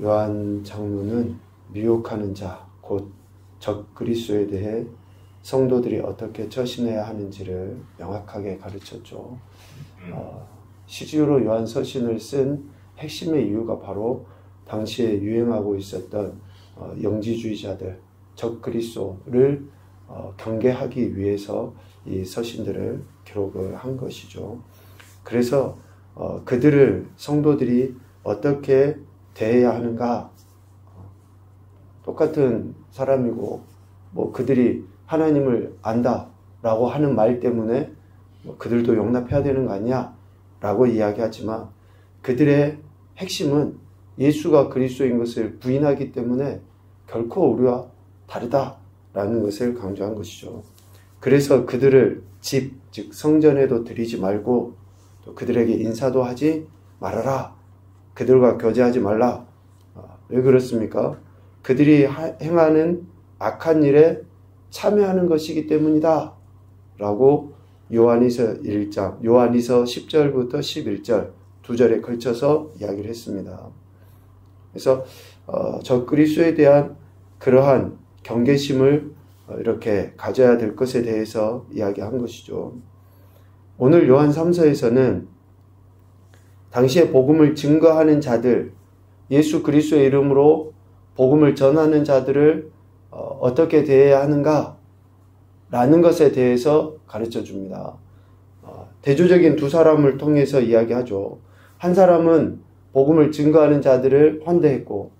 요한 장로는 미혹하는 자, 곧 적그리스도에 대해 성도들이 어떻게 처신해야 하는지를 명확하게 가르쳤죠. 시주로 요한 서신을 쓴 핵심의 이유가 바로 당시에 유행하고 있었던 영지주의자들, 적그리스도를 경계하기 위해서 이 서신들을 기록을 한 것이죠. 그래서 그들을 성도들이 어떻게 대해야 하는가, 똑같은 사람이고 뭐 그들이 하나님을 안다라고 하는 말 때문에 그들도 용납해야 되는 거 아니야 라고 이야기하지만, 그들의 핵심은 예수가 그리스도인 것을 부인하기 때문에 결코 우리와 다르다라는 것을 강조한 것이죠. 그래서 그들을 집, 즉 성전에도 들이지 말고 또 그들에게 인사도 하지 말아라. 그들과 교제하지 말라. 왜 그렇습니까? 그들이 행하는 악한 일에 참여하는 것이기 때문이다 라고 요한이서 1장, 요한이서 10절부터 11절 두 절에 걸쳐서 이야기를 했습니다. 그래서 적그리스도에 대한 그러한 경계심을 이렇게 가져야 될 것에 대해서 이야기한 것이죠. 오늘 요한 3서에서는 당시에 복음을 증거하는 자들, 예수 그리스도의 이름으로 복음을 전하는 자들을 어떻게 대해야 하는가 라는 것에 대해서 가르쳐 줍니다. 대조적인 두 사람을 통해서 이야기하죠. 한 사람은 복음을 증거하는 자들을 환대했고,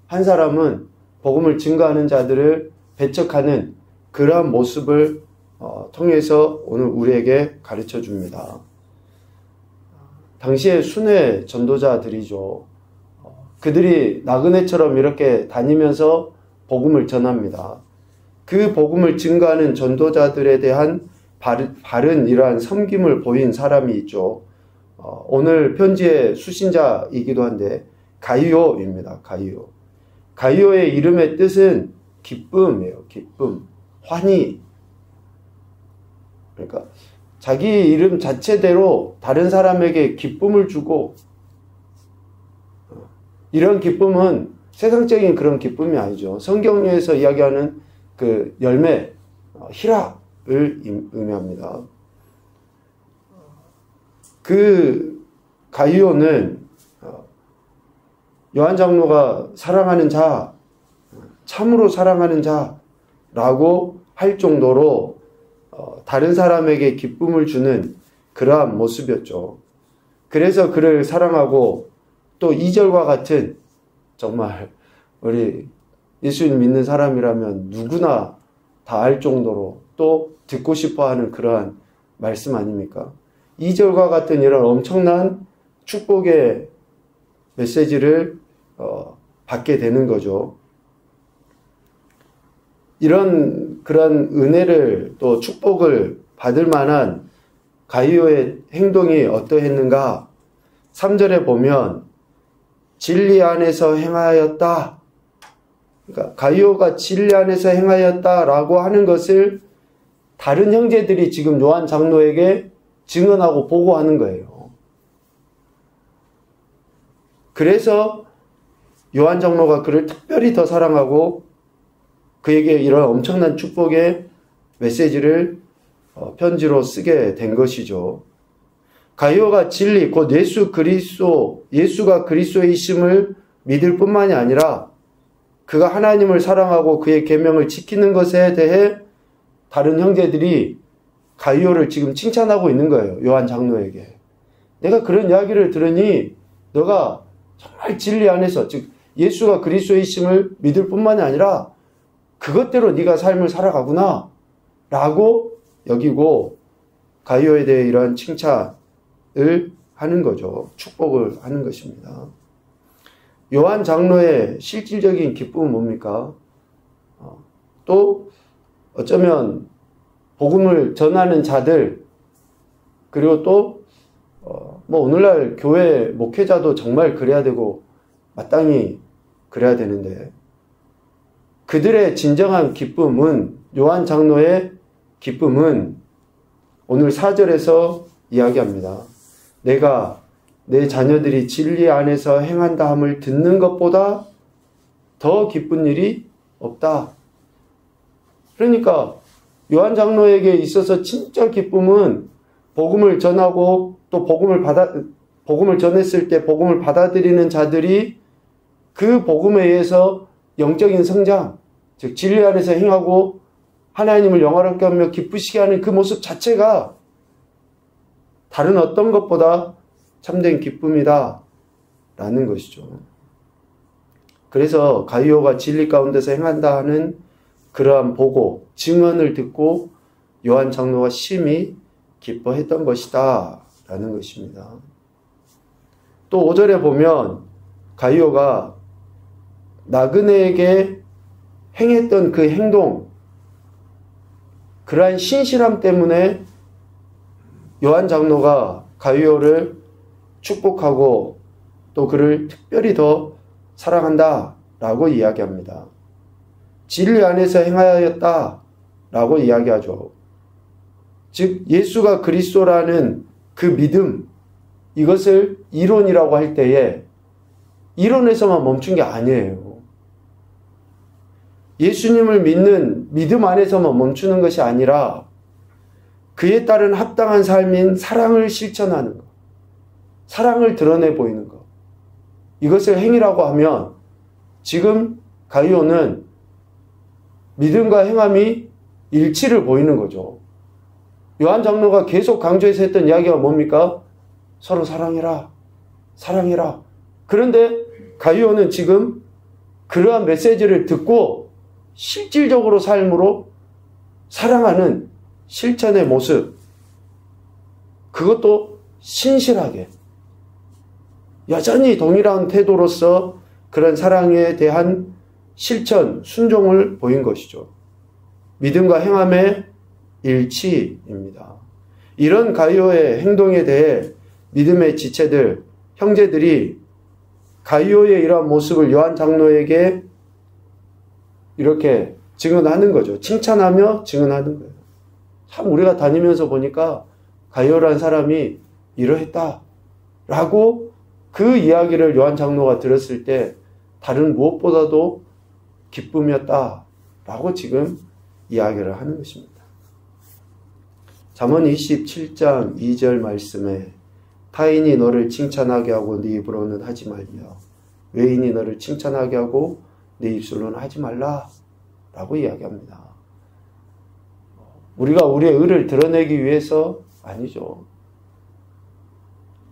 한 사람은 복음을 증거하는 자들을 배척하는 그러한 모습을 통해서 오늘 우리에게 가르쳐 줍니다. 당시의 순회 전도자들이죠. 그들이 나그네처럼 이렇게 다니면서 복음을 전합니다. 그 복음을 증거하는 전도자들에 대한 바른 이러한 섬김을 보인 사람이 있죠. 오늘 편지의 수신자이기도 한데 가이오입니다. 가이오. 가이오의 이름의 뜻은 기쁨이에요. 기쁨, 환희. 그러니까 자기 이름 자체대로 다른 사람에게 기쁨을 주고, 이런 기쁨은 세상적인 그런 기쁨이 아니죠. 성경에서 이야기하는 그 열매, 희락을 의미합니다. 그 가이오는 요한 장로가 사랑하는 자, 참으로 사랑하는 자라고 할 정도로 다른 사람에게 기쁨을 주는 그러한 모습이었죠. 그래서 그를 사랑하고, 또 2절과 같은, 정말 우리 예수님 믿는 사람이라면 누구나 다 알 정도로 또 듣고 싶어하는 그러한 말씀 아닙니까? 2절과 같은 이런 엄청난 축복의 메시지를 받게 되는 거죠. 이런 그런 은혜를 또 축복을 받을 만한 가이오의 행동이 어떠했는가? 3절에 보면 진리 안에서 행하였다. 그러니까 가이오가 진리 안에서 행하였다라고 하는 것을 다른 형제들이 지금 요한 장로에게 증언하고 보고하는 거예요. 그래서 요한 장로가 그를 특별히 더 사랑하고 그에게 이런 엄청난 축복의 메시지를 편지로 쓰게 된 것이죠. 가이오가 진리, 곧 예수가 그리스도이심을 믿을 뿐만이 아니라 그가 하나님을 사랑하고 그의 계명을 지키는 것에 대해 다른 형제들이 가이오를 지금 칭찬하고 있는 거예요. 요한 장로에게. 내가 그런 이야기를 들으니 너가 정말 진리 안에서, 즉 예수가 그리스도이심을 믿을 뿐만이 아니라 그것대로 네가 삶을 살아가구나 라고 여기고 가이오에 대해 이러한 칭찬을 하는 거죠. 축복을 하는 것입니다. 요한 장로의 실질적인 기쁨은 뭡니까? 또 어쩌면 복음을 전하는 자들, 그리고 또 오늘날 교회 목회자도 정말 그래야 되고 마땅히 그래야 되는데, 그들의 진정한 기쁨은, 요한 장로의 기쁨은 오늘 4절에서 이야기합니다. 내가 내 자녀들이 진리 안에서 행한다 함을 듣는 것보다 더 기쁜 일이 없다. 그러니까 요한 장로에게 있어서 진짜 기쁨은 복음을 전하고 또 복음을 전했을 때 복음을 받아들이는 자들이 그 복음에 의해서 영적인 성장, 즉 진리 안에서 행하고 하나님을 영화롭게 하며 기쁘시게 하는 그 모습 자체가 다른 어떤 것보다 참된 기쁨이다 라는 것이죠. 그래서 가이오가 진리 가운데서 행한다 하는 그러한 보고 증언을 듣고 요한 장로가 심히 기뻐했던 것이다 라는 것입니다. 또 5절에 보면 가이오가 나그네에게 행했던 그 행동, 그러한 신실함 때문에 요한 장로가 가이오를 축복하고 또 그를 특별히 더 사랑한다 라고 이야기합니다. 진리 안에서 행하였다 라고 이야기하죠. 즉 예수가 그리스도라는 그 믿음, 이것을 이론이라고 할 때에 이론에서만 멈춘 게 아니에요. 예수님을 믿는 믿음 안에서만 멈추는 것이 아니라 그에 따른 합당한 삶인 사랑을 실천하는 것, 사랑을 드러내 보이는 것, 이것을 행위라고 하면 지금 가이오는 믿음과 행함이 일치를 보이는 거죠. 요한 장로가 계속 강조해서 했던 이야기가 뭡니까? 서로 사랑해라, 사랑해라. 그런데 가이오는 지금 그러한 메시지를 듣고 실질적으로 삶으로 사랑하는 실천의 모습, 그것도 신실하게 여전히 동일한 태도로서 그런 사랑에 대한 실천, 순종을 보인 것이죠. 믿음과 행함의 일치입니다. 이런 가이오의 행동에 대해 믿음의 지체들, 형제들이 가이오의 이러한 모습을 요한 장로에게 이렇게 증언하는 거죠. 칭찬하며 증언하는 거예요. 참 우리가 다니면서 보니까 가이오라는 사람이 이러했다 라고 그 이야기를 요한 장로가 들었을 때 다른 무엇보다도 기쁨이었다 라고 지금 이야기를 하는 것입니다. 잠언 27장 2절 말씀에 타인이 너를 칭찬하게 하고 네 입으로는 하지 말며 외인이 너를 칭찬하게 하고 네 입술로는 하지 말라 라고 이야기합니다. 우리가 우리의 의를 드러내기 위해서 아니죠.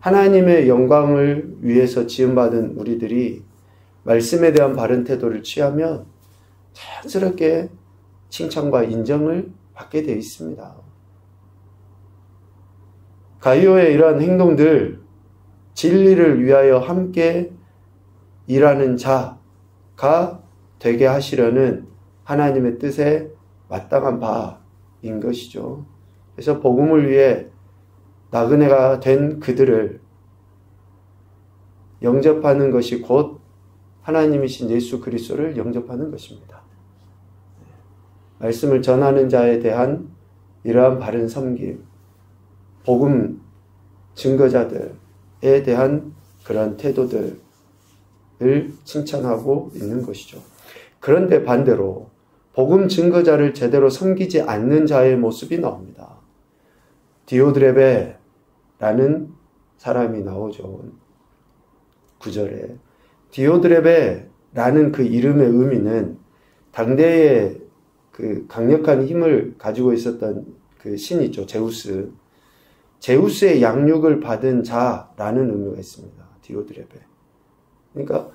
하나님의 영광을 위해서 지음받은 우리들이 말씀에 대한 바른 태도를 취하면 자연스럽게 칭찬과 인정을 받게 되어 있습니다. 가이오의 이러한 행동들, 진리를 위하여 함께 일하는 자가 되게 하시려는 하나님의 뜻에 마땅한 바인 것이죠. 그래서 복음을 위해 나그네가 된 그들을 영접하는 것이 곧 하나님이신 예수 그리스도를 영접하는 것입니다. 말씀을 전하는 자에 대한 이러한 바른 섬김, 복음 증거자들에 대한 그런 태도들을 칭찬하고 있는 것이죠. 그런데 반대로 복음 증거자를 제대로 섬기지 않는 자의 모습이 나옵니다. 디오드레베라는 사람이 나오죠. 9절에 디오드레베라는 그 이름의 의미는 당대의 그 강력한 힘을 가지고 있었던 그 신이죠. 제우스. 제우스의 양육을 받은 자라는 의미가 있습니다. 디오드레베. 그러니까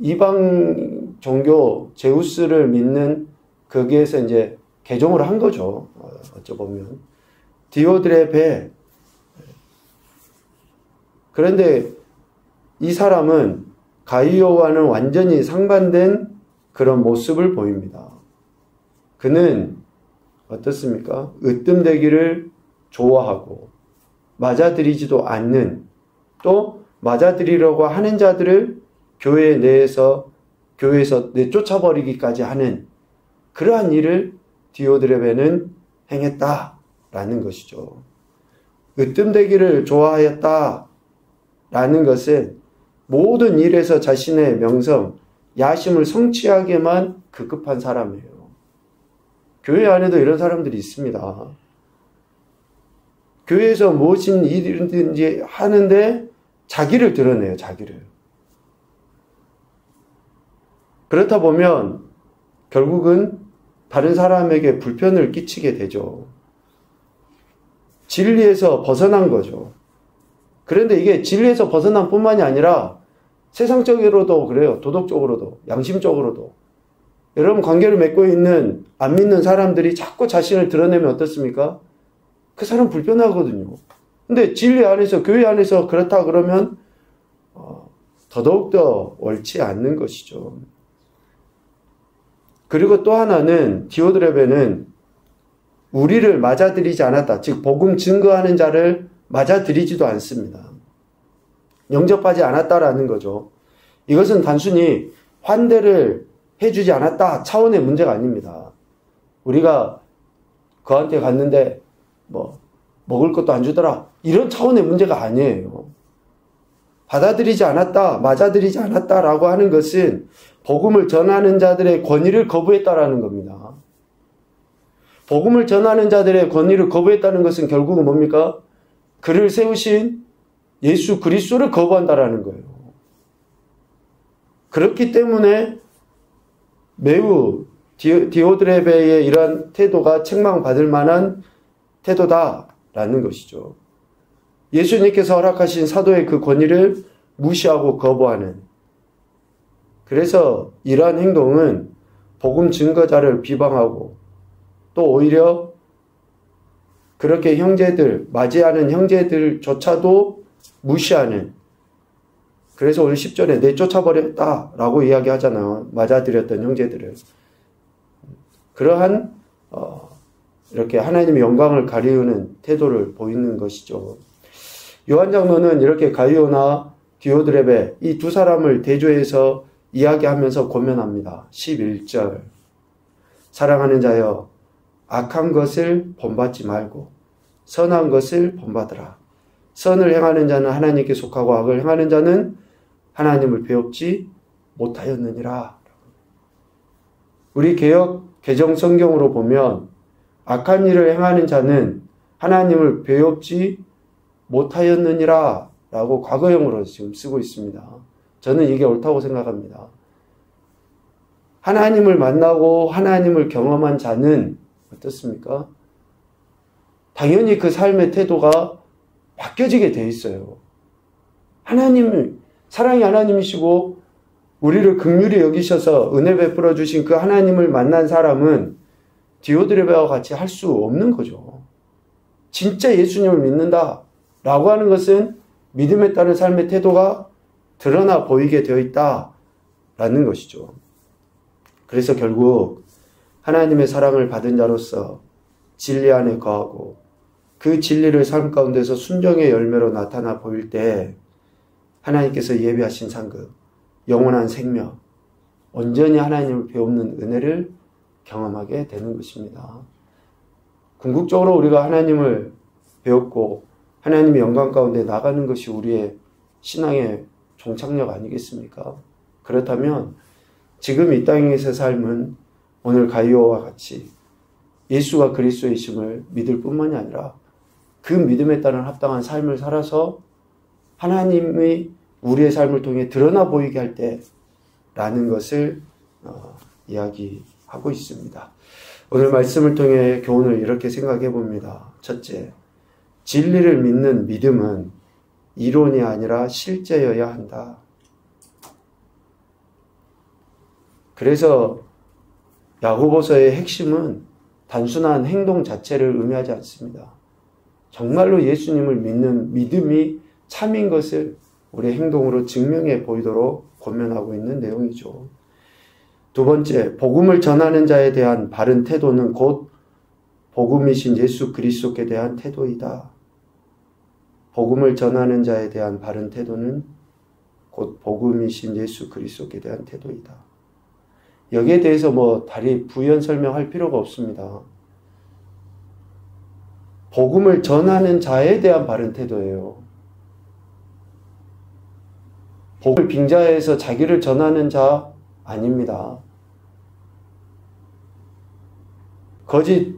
이방 종교 제우스를 믿는 거기에서 이제 개종을 한 거죠. 어쩌보면. 디오드레베. 그런데 이 사람은 가이오와는 완전히 상반된 그런 모습을 보입니다. 그는 어떻습니까? 으뜸되기를 좋아하고 맞아들이지도 않는, 또 맞아들이려고 하는 자들을 교회 내에서 교회에서 내쫓아버리기까지 하는 그러한 일을 디오드레베는 행했다라는 것이죠. 으뜸되기를 좋아하였다라는 것은 모든 일에서 자신의 명성, 야심을 성취하게만 급급한 사람이에요. 교회 안에도 이런 사람들이 있습니다. 교회에서 무엇인 일이든지 하는데 자기를 드러내요, 자기를. 그렇다 보면 결국은 다른 사람에게 불편을 끼치게 되죠. 진리에서 벗어난 거죠. 그런데 이게 진리에서 벗어난 뿐만이 아니라 세상적으로도 그래요. 도덕적으로도, 양심적으로도. 여러분 관계를 맺고 있는 안 믿는 사람들이 자꾸 자신을 드러내면 어떻습니까? 그 사람 불편하거든요. 근데 진리 안에서, 교회 안에서 그렇다 그러면 더더욱더 옳지 않는 것이죠. 그리고 또 하나는 디오드레베는 우리를 맞아들이지 않았다. 즉 복음 증거하는 자를 맞아들이지도 않습니다. 영접하지 않았다라는 거죠. 이것은 단순히 환대를 해주지 않았다 차원의 문제가 아닙니다. 우리가 그한테 갔는데 먹을 것도 안 주더라 이런 차원의 문제가 아니에요. 받아들이지 않았다, 맞아들이지 않았다라고 하는 것은 복음을 전하는 자들의 권위를 거부했다라는 겁니다. 복음을 전하는 자들의 권위를 거부했다는 것은 결국은 뭡니까? 그를 세우신 예수 그리스도를 거부한다라는 거예요. 그렇기 때문에 매우 디오드레베의 이러한 태도가 책망받을 만한 태도다라는 것이죠. 예수님께서 허락하신 사도의 그 권위를 무시하고 거부하는, 그래서 이러한 행동은 복음 증거자를 비방하고 또 오히려 그렇게 형제들, 맞이하는 형제들조차도 무시하는, 그래서 오늘 10절에 내쫓아버렸다라고 이야기하잖아요. 맞아들였던 형제들을. 그러한 이렇게 하나님의 영광을 가리우는 태도를 보이는 것이죠. 요한 장로는 이렇게 가이오나 디오드레베 이 두 사람을 대조해서 이야기하면서 고면합니다. 11절 사랑하는 자여 악한 것을 본받지 말고 선한 것을 본받으라. 선을 행하는 자는 하나님께 속하고 악을 행하는 자는 하나님을 배웁지 못하였느니라. 우리 개역 개정 성경으로 보면 악한 일을 행하는 자는 하나님을 배웁지 못하였느니라 라고 과거형으로 지금 쓰고 있습니다. 저는 이게 옳다고 생각합니다. 하나님을 만나고 하나님을 경험한 자는 어떻습니까? 당연히 그 삶의 태도가 바뀌어지게 돼 있어요. 하나님, 사랑이 하나님이시고 우리를 긍휼히 여기셔서 은혜 베풀어 주신 그 하나님을 만난 사람은 디오드레베와 같이 할 수 없는 거죠. 진짜 예수님을 믿는다 라고 하는 것은 믿음에 따른 삶의 태도가 드러나 보이게 되어 있다라는 것이죠. 그래서 결국 하나님의 사랑을 받은 자로서 진리 안에 거하고 그 진리를 삶 가운데서 순종의 열매로 나타나 보일 때 하나님께서 예비하신 상급, 영원한 생명, 온전히 하나님을 배우는 은혜를 경험하게 되는 것입니다. 궁극적으로 우리가 하나님을 배웠고 하나님의 영광 가운데 나가는 것이 우리의 신앙의 종착역 아니겠습니까? 그렇다면 지금 이 땅에서의 삶은 오늘 가이오와 같이 예수가 그리스도이심을 믿을 뿐만이 아니라 그 믿음에 따른 합당한 삶을 살아서 하나님의 우리의 삶을 통해 드러나 보이게 할 때라는 것을 이야기하고 있습니다. 오늘 말씀을 통해 교훈을 이렇게 생각해 봅니다. 첫째, 진리를 믿는 믿음은 이론이 아니라 실제여야 한다. 그래서 야고보서의 핵심은 단순한 행동 자체를 의미하지 않습니다. 정말로 예수님을 믿는 믿음이 참인 것을 우리의 행동으로 증명해 보이도록 권면하고 있는 내용이죠. 두 번째, 복음을 전하는 자에 대한 바른 태도는 곧 복음이신 예수 그리스도께 대한 태도이다. 복음을 전하는 자에 대한 바른 태도는 곧 복음이신 예수 그리스도께 대한 태도이다. 여기에 대해서 다리 부연 설명할 필요가 없습니다. 복음을 전하는 자에 대한 바른 태도예요. 복음을 빙자해서 자기를 전하는 자, 아닙니다. 거짓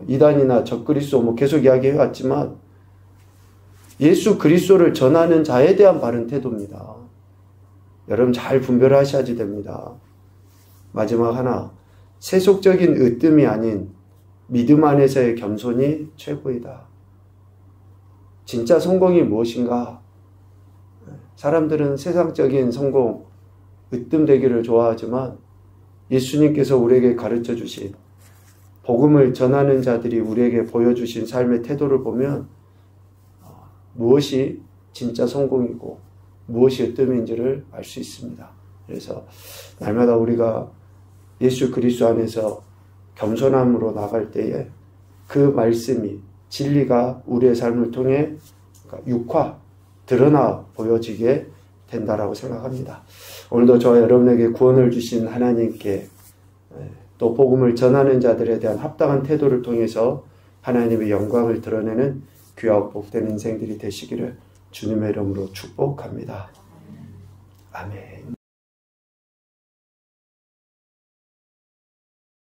이단이나 적그리스도 계속 이야기해 왔지만 예수 그리스도를 전하는 자에 대한 바른 태도입니다. 여러분 잘 분별하셔야지 됩니다. 마지막 하나, 세속적인 으뜸이 아닌 믿음 안에서의 겸손이 최고이다. 진짜 성공이 무엇인가? 사람들은 세상적인 성공, 으뜸되기를 좋아하지만 예수님께서 우리에게 가르쳐 주신 복음을 전하는 자들이 우리에게 보여주신 삶의 태도를 보면 무엇이 진짜 성공이고 무엇이 으뜸인지를 알 수 있습니다. 그래서 날마다 우리가 예수 그리스도 안에서 겸손함으로 나갈 때에 그 말씀이 진리가 우리의 삶을 통해 육화, 드러나 보여지게 된다라고 생각합니다. 오늘도 저와 여러분에게 구원을 주신 하나님께 또 복음을 전하는 자들에 대한 합당한 태도를 통해서 하나님의 영광을 드러내는 귀하고 복된 인생들이 되시기를 주님의 이름으로 축복합니다. 아멘.